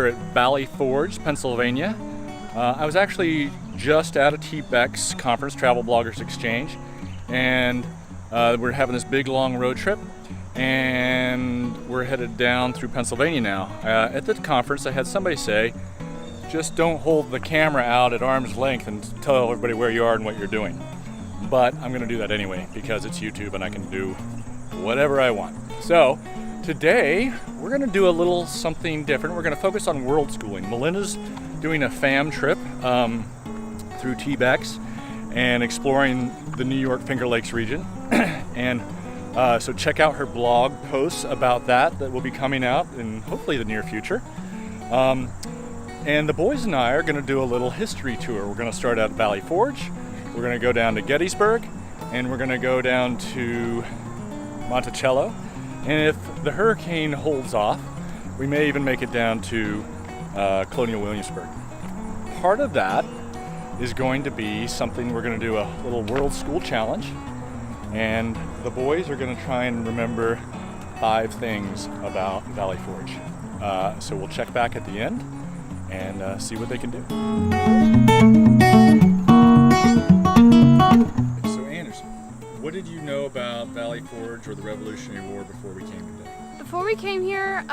here at Valley Forge, Pennsylvania. I was actually just at a TBEX conference, Travel Bloggers Exchange, and we're having this big long road trip, and we're headed down through Pennsylvania now. At the conference, I had somebody say, just don't hold the camera out at arm's length and tell everybody where you are and what you're doing. But I'm going to do that anyway because it's YouTube and I can do whatever I want. So today we're going to do a little something different. We're going to focus on world schooling. Melynda's doing a fam trip through TBEX and exploring the New York Finger Lakes region. And so check out her blog posts about that will be coming out in hopefully the near future. And the boys and I are going to do a little history tour. We're going to start at Valley Forge, we're going to go down to Gettysburg, and we're going to go down to Monticello. And if the hurricane holds off, we may even make it down to Colonial Williamsburg. Part of that is going to be something we're going to do a little world school challenge, and the boys are going to try and remember 5 things about Valley Forge. So we'll check back at the end and see what they can do. So Anderson, what did you know about Valley Forge or the Revolutionary War before we came today? Before we came here,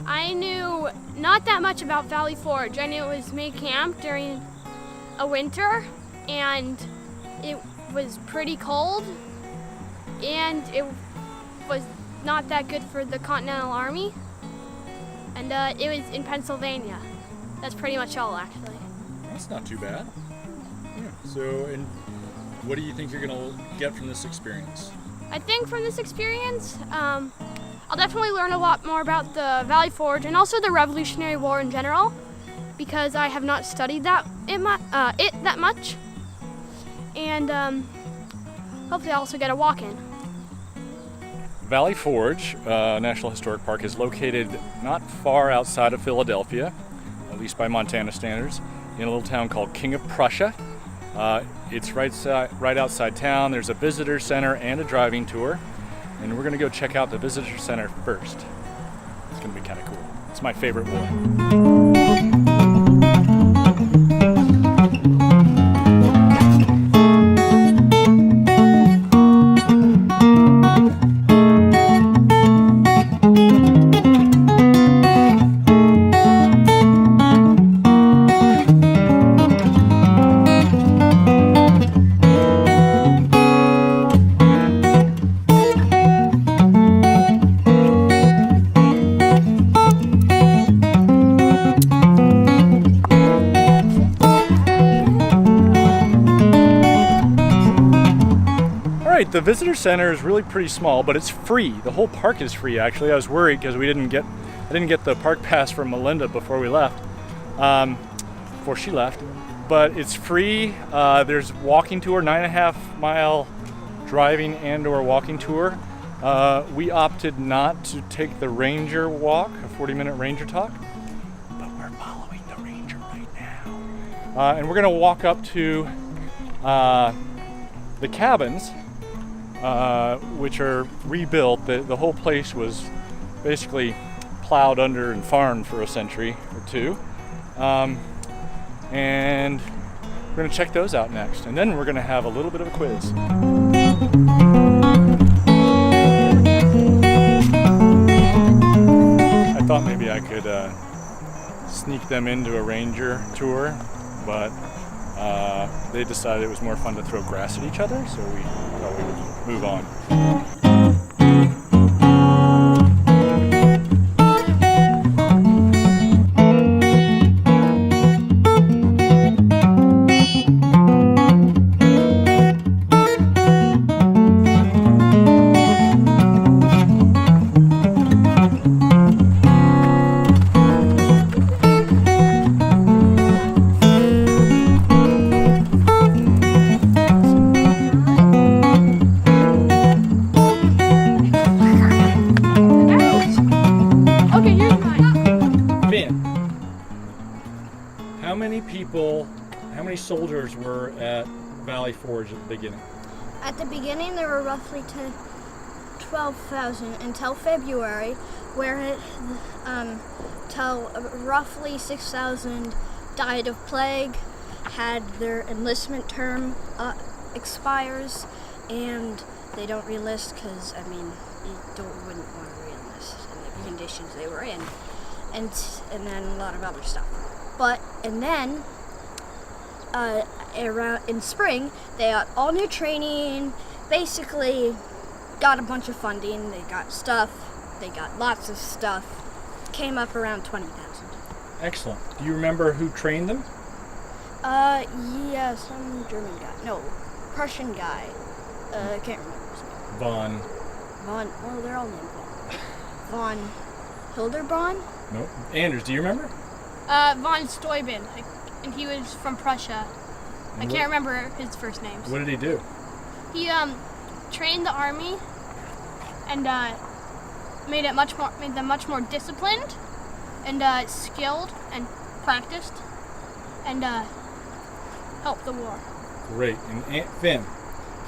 I knew not that much about Valley Forge. I knew it was made camp during a winter, and it was pretty cold, and it was not that good for the Continental Army. And it was in Pennsylvania. That's pretty much all, actually. That's not too bad. Yeah. So, and what do you think you're going to get from this experience? I think from this experience, I'll definitely learn a lot more about the Valley Forge and also the Revolutionary War in general, because I have not studied that much. And hopefully I'll also get a walk-in. Valley Forge National Historic Park is located not far outside of Philadelphia, at least by Montana standards, in a little town called King of Prussia. It's right outside town. There's a visitor center and a driving tour, and we're going to go check out the visitor center first. It's going to be kind of cool. It's my favorite one. The visitor center is really pretty small, but it's free. The whole park is free, actually. I was worried because I didn't get the park pass from Melynda before we left, before she left. But it's free. There's walking tour, 9.5 mile driving and/or walking tour. We opted not to take the ranger walk, a 40-minute ranger talk, but we're following the ranger right now. And we're going to walk up to the cabins, which are rebuilt. The whole place was basically plowed under and farmed for a century or two. And we're going to check those out next. And then we're going to have a little bit of a quiz. I thought maybe I could sneak them into a ranger tour, but they decided it was more fun to throw grass at each other, so we thought we would move on. How many soldiers were at Valley Forge at the beginning? At the beginning, there were roughly 12,000 until February, wear it till roughly 6,000 died of plague, had their enlistment term expires, and they don't re-enlist because, I mean, wouldn't want to re-enlist in the conditions they were in, and then a lot of other stuff. And then around in spring, they got all new training, basically got a bunch of funding, they got stuff, they got lots of stuff, came up around 20,000. Excellent. Do you remember who trained them? Yeah, some German guy. No, Prussian guy. I can't remember his name. Von, well, they're all named Von. Von Hildebrand? no. Anders, do you remember? Von Steuben, and he was from Prussia. I can't remember his first names. What did he do? He trained the army and made them much more disciplined and skilled and practiced and helped the war. Great. And Finn,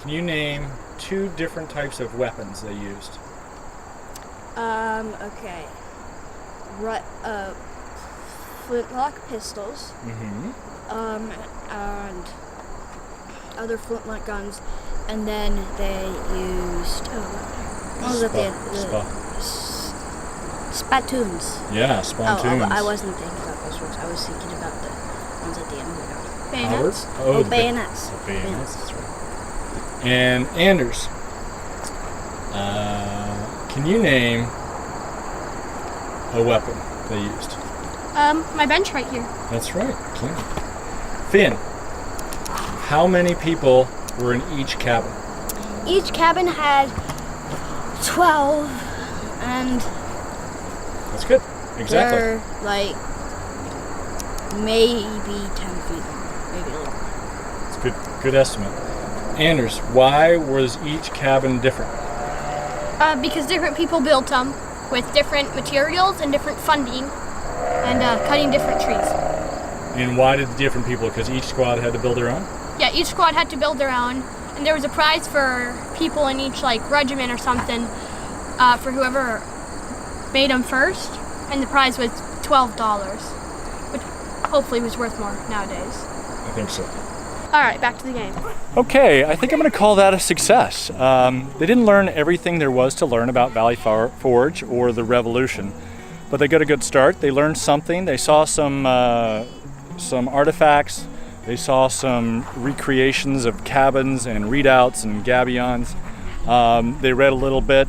can you name 2 different types of weapons they used? Okay. Flintlock pistols. Mm-hmm. And other flintlock guns, and then they used what was it? Spattoons. Yeah, spontoons. I wasn't thinking about those ones. I was thinking about the ones at the end. Bayonets. Oh, the bayonets. Bayonets, that's right. And Anders, can you name a weapon they used? My bench right here. That's right. Okay. Finn, how many people were in each cabin? Each cabin had 12, and That's good. Exactly. they're like maybe 10 feet long, maybe a little more. It's a good estimate. Anders, why was each cabin different? Because different people built them with different materials and different funding and cutting different trees. And why did the different people? Because each squad had to build their own? Yeah, each squad had to build their own, and there was a prize for people in each regiment or something for whoever made them first, and the prize was $12, which hopefully was worth more nowadays. I think so. All right, back to the game. Okay, I think I'm going to call that a success. They didn't learn everything there was to learn about Valley Forge or the Revolution, but they got a good start. They learned something. They saw some artifacts. They saw some recreations of cabins and readouts and gabions. They read a little bit,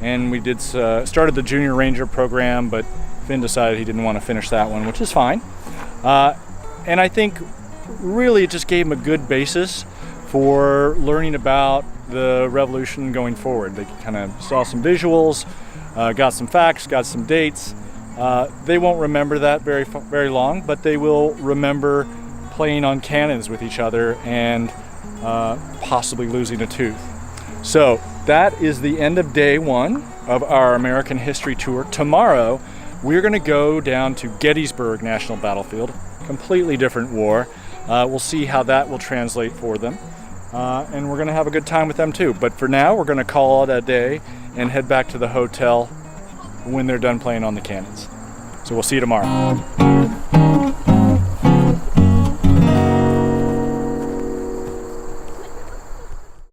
and we started the Junior Ranger program, but Finn decided he didn't want to finish that one, which is fine. And I think really it just gave him a good basis for learning about the Revolution going forward. They kind of saw some visuals, got some facts, got some dates. They won't remember that very long, but they will remember playing on cannons with each other and possibly losing a tooth. So that is the end of day 1 of our American history tour. Tomorrow, we're going to go down to Gettysburg National Battlefield, completely different war. We'll see how that will translate for them. And we're going to have a good time with them too. But for now, we're going to call it a day and head back to the hotel when they're done playing on the cannons. So we'll see you tomorrow.